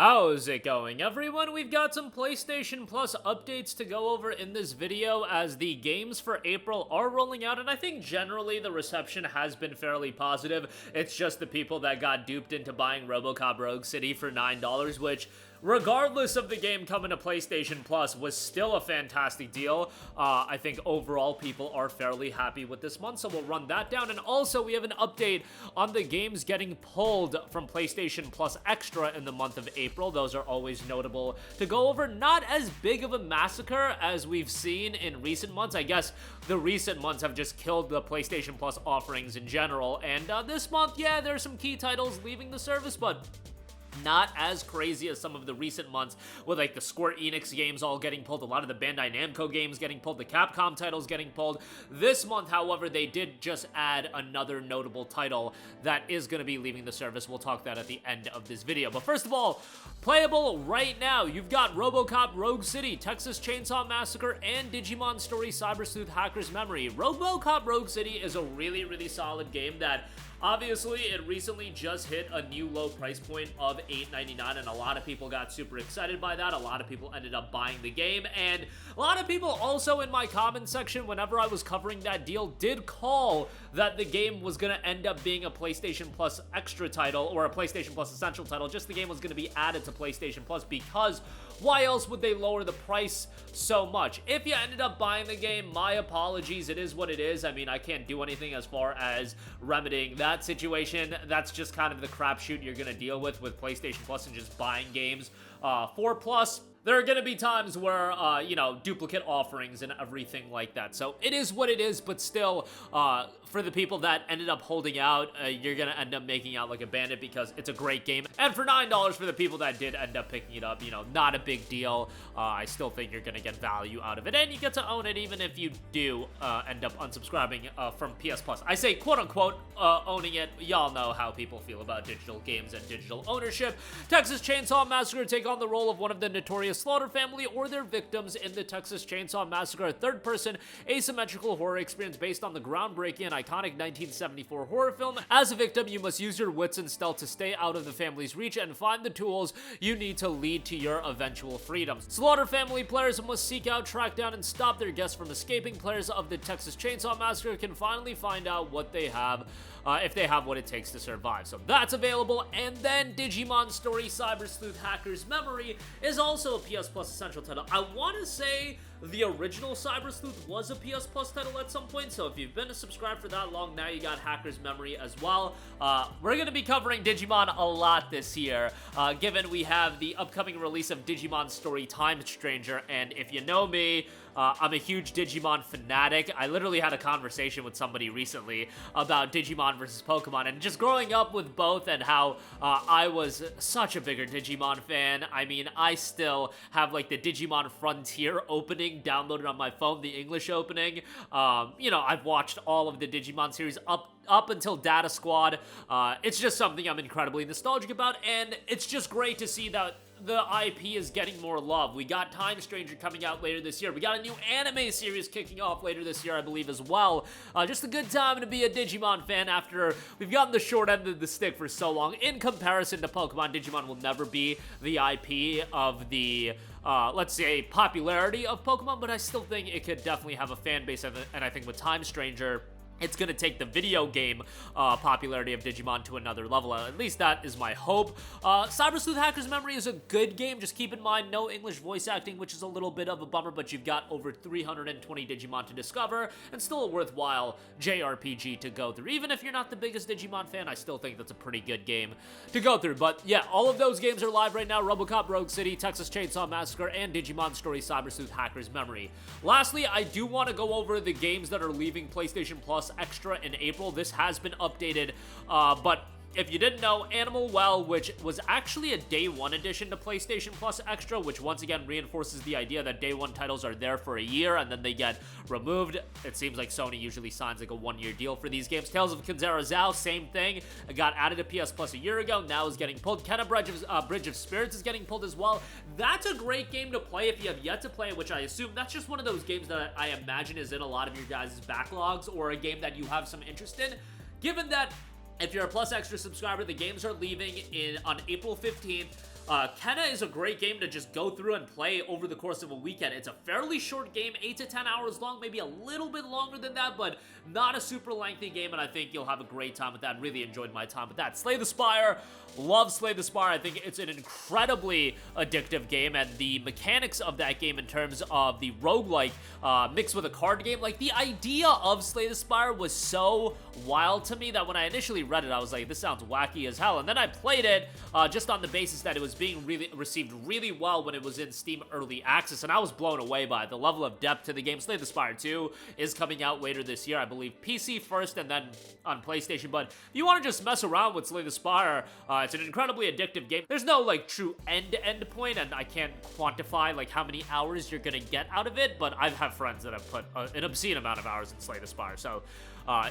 How's it going, everyone? We've got some PlayStation Plus updates to go over in this video as the games for April are rolling out, and I think generally the reception has been fairly positive. It's just the people that got duped into buying RoboCop Rogue City for $9, which, regardless of the game coming to PlayStation Plus, was still a fantastic deal. I think overall people are fairly happy with this month, so we'll run that down. And also, we have an update on the games getting pulled from PlayStation Plus Extra in the month of April. Those are always notable to go over. Not as big of a massacre as we've seen in recent months. I guess the recent months have just killed the PlayStation Plus offerings in general. And this month, yeah, there's some key titles leaving the service, but not as crazy as some of the recent months with like the Square Enix games all getting pulled, a lot of the Bandai Namco games getting pulled, the Capcom titles getting pulled. This month, however, they did just add another notable title that is going to be leaving the service. We'll talk that at the end of this video. But first of all, playable right now, you've got RoboCop Rogue City, Texas Chainsaw Massacre, and Digimon Story Cyber Sleuth Hacker's Memory. RoboCop Rogue City is a really solid game that obviously, it recently just hit a new low price point of $8.99, and a lot of people got super excited by that. A lot of people ended up buying the game, and a lot of people also in my comment section, whenever I was covering that deal, did call that the game was going to end up being a PlayStation Plus Extra title, or a PlayStation Plus Essential title, just the game was going to be added to PlayStation Plus, because why else would they lower the price so much? If you ended up buying the game, my apologies, it is what it is. I mean, I can't do anything as far as remedying that situation. That's just kind of the crapshoot you're going to deal with PlayStation Plus and just buying games for Plus. There are going to be times where, duplicate offerings and everything like that. So it is what it is, but still, for the people that ended up holding out, you're going to end up making out like a bandit because it's a great game. And for $9 for the people that did end up picking it up, not a big deal. I still think you're going to get value out of it, and you get to own it even if you do end up unsubscribing from PS Plus. I say quote-unquote owning it. Y'all know how people feel about digital games and digital ownership. Texas Chainsaw Massacre take on the role of one of the notorious Slaughter family or their victims in the Texas Chainsaw Massacre, a third-person asymmetrical horror experience based on the groundbreaking and iconic 1974 horror film. As a victim, you must use your wits and stealth to stay out of the family's reach and find the tools you need to lead to your eventual freedom. Slaughter family players must seek out, track down, and stop their guests from escaping. Players of the Texas Chainsaw Massacre can finally find out what they have, if they have what it takes to survive. So that's available. And then Digimon Story Cyber Sleuth Hacker's Memory is also a PS Plus Essential title. I want to say the original Cyber Sleuth was a PS Plus title at some point, so if you've been a subscriber for that long, now you got Hacker's Memory as well. We're going to be covering Digimon a lot this year, given we have the upcoming release of Digimon Story Time Stranger, and if you know me, I'm a huge Digimon fanatic. I literally had a conversation with somebody recently about Digimon versus Pokemon, and just growing up with both and how I was such a bigger Digimon fan. I mean, I still have like the Digimon Frontier opening downloaded on my phone, the English opening. I've watched all of the Digimon series up until Data Squad. It's just something I'm incredibly nostalgic about, and it's just great to see that the IP is getting more love. We got Time Stranger coming out later this year. We got a new anime series kicking off later this year, I believe, as well. Just a good time to be a Digimon fan after we've gotten the short end of the stick for so long. In comparison to Pokemon, Digimon will never be the IP of the let's say, popularity of Pokemon, but I still think it could definitely have a fan base, and I think with Time Stranger, it's going to take the video game popularity of Digimon to another level. At least that is my hope. Cyber Sleuth Hacker's Memory is a good game. Just keep in mind, no English voice acting, which is a little bit of a bummer, but you've got over 320 Digimon to discover, and still a worthwhile JRPG to go through. Even if you're not the biggest Digimon fan, I still think that's a pretty good game to go through. But yeah, all of those games are live right now. RoboCop Rogue City, Texas Chainsaw Massacre, and Digimon Story Cyber Sleuth Hacker's Memory. Lastly, I do want to go over the games that are leaving PlayStation Plus Extra in April. This has been updated, but if you didn't know, Animal Well, which was actually a Day 1 addition to PlayStation Plus Extra, which once again reinforces the idea that Day 1 titles are there for a year and then they get removed. It seems like Sony usually signs like a one-year deal for these games. Tales of Kinzera Zao, same thing. It got added to PS Plus a year ago, now is getting pulled. Kenna Bridge of Spirits is getting pulled as well. That's a great game to play if you have yet to play it, which I assume that's just one of those games that I imagine is in a lot of your guys' backlogs, or a game that you have some interest in. Given that if you're a Plus Extra subscriber, the games are leaving on April 15th. Kenna is a great game to just go through and play over the course of a weekend. It's a fairly short game, 8 to 10 hours long, maybe a little bit longer than that, but not a super lengthy game, and I think you'll have a great time with that. Really enjoyed my time with that. Slay the Spire, love Slay the Spire. I think it's an incredibly addictive game, and the mechanics of that game in terms of the roguelike mixed with a card game, like the idea of Slay the Spire was so wild to me that when I initially read it, I was like, this sounds wacky as hell, and then I played it just on the basis that it was being received really well when it was in Steam Early Access, and I was blown away by it. The level of depth to the game. Slay the Spire 2 is coming out later this year, I believe PC first and then on PlayStation, but if you want to just mess around with Slay the Spire, it's an incredibly addictive game. There's no, like, true end-to-end point, and I can't quantify, like, how many hours you're gonna get out of it, but I have friends that have put an obscene amount of hours in Slay the Spire, so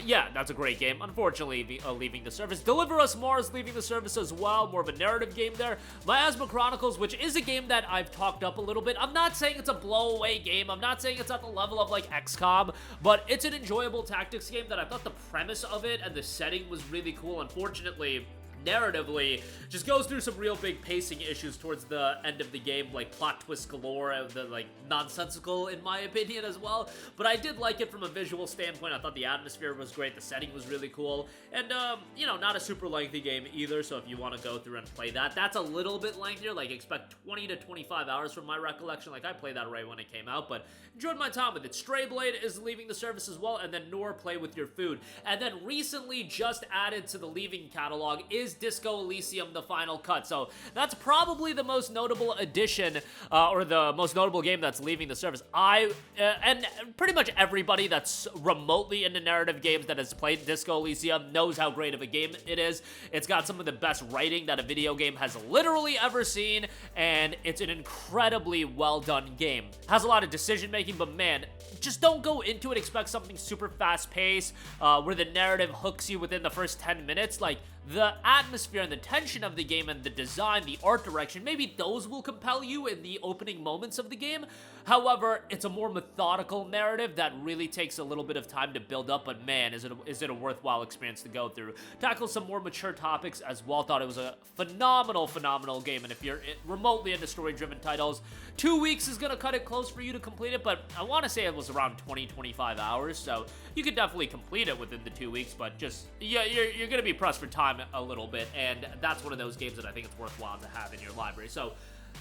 yeah, that's a great game. Unfortunately, leaving the service. Deliver Us More is leaving the service as well. More of a narrative game there. Miasma Chronicles, which is a game that I've talked up a little bit. I'm not saying it's a blow-away game. I'm not saying it's at the level of, like, XCOM, but it's an enjoyable tactics game that I thought the premise of it and the setting was really cool. Unfortunately, narratively, just goes through some real big pacing issues towards the end of the game, like plot twists galore, and the, like, nonsensical in my opinion as well, but I did like it from a visual standpoint. I thought the atmosphere was great, the setting was really cool, and, you know, not a super lengthy game either, so if you want to go through and play that, that's a little bit lengthier, like, expect 20 to 25 hours from my recollection. Like, I played that right when it came out, but enjoyed my time with it. Stray Blade is leaving the service as well, and then Nor Play With Your Food, and then recently just added to the leaving catalog is Disco Elysium: The Final Cut. So that's probably the most notable addition, or the most notable game that's leaving the service. And pretty much everybody that's remotely into narrative games that has played Disco Elysium knows how great of a game it is. It's got some of the best writing that a video game has literally ever seen, and it's an incredibly well done game. Has a lot of decision making, but man, just don't go into it expect something super fast paced, where the narrative hooks you within the first 10 minutes. Like, the atmosphere and the tension of the game and the design, the art direction, maybe those will compel you in the opening moments of the game. However, it's a more methodical narrative that really takes a little bit of time to build up, but man, is it a worthwhile experience to go through. Tackles some more mature topics as well. Thought it was a phenomenal game, and if you're remotely into story-driven titles, 2 weeks is gonna cut it close for you to complete it, but I want to say it was around 20-25 hours, so you could definitely complete it within the 2 weeks, but just, yeah, you're gonna be pressed for time a little bit, and that's one of those games that I think it's worthwhile to have in your library. So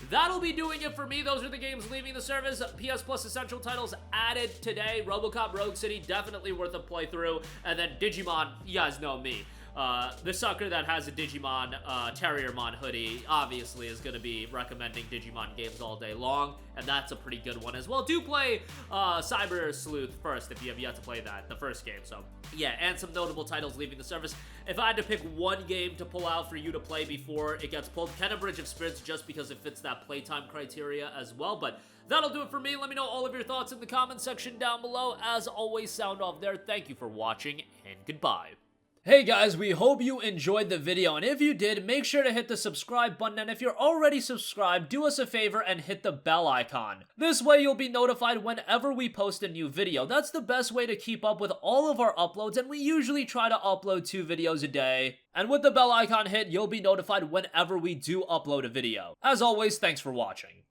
that'll be doing it for me. Those are the games leaving the service. PS Plus Essential titles added today. RoboCop Rogue City, definitely worth a playthrough. And then Digimon, you guys know me. The sucker that has a Digimon Terriermon hoodie obviously is going to be recommending Digimon games all day long, and that's a pretty good one as well. Do play Cyber Sleuth first if you have yet to play that, the first game. So yeah, and some notable titles leaving the service. If I had to pick one game to pull out for you to play before it gets pulled, Kenna Bridge of Spirits, just because it fits that playtime criteria as well. But that'll do it for me. Let me know all of your thoughts in the comment section down below. As always, sound off there. Thank you for watching, and goodbye. Hey guys, we hope you enjoyed the video, and if you did, make sure to hit the subscribe button, and if you're already subscribed, do us a favor and hit the bell icon. This way you'll be notified whenever we post a new video. That's the best way to keep up with all of our uploads, and we usually try to upload 2 videos a day. And with the bell icon hit, you'll be notified whenever we do upload a video. As always, thanks for watching.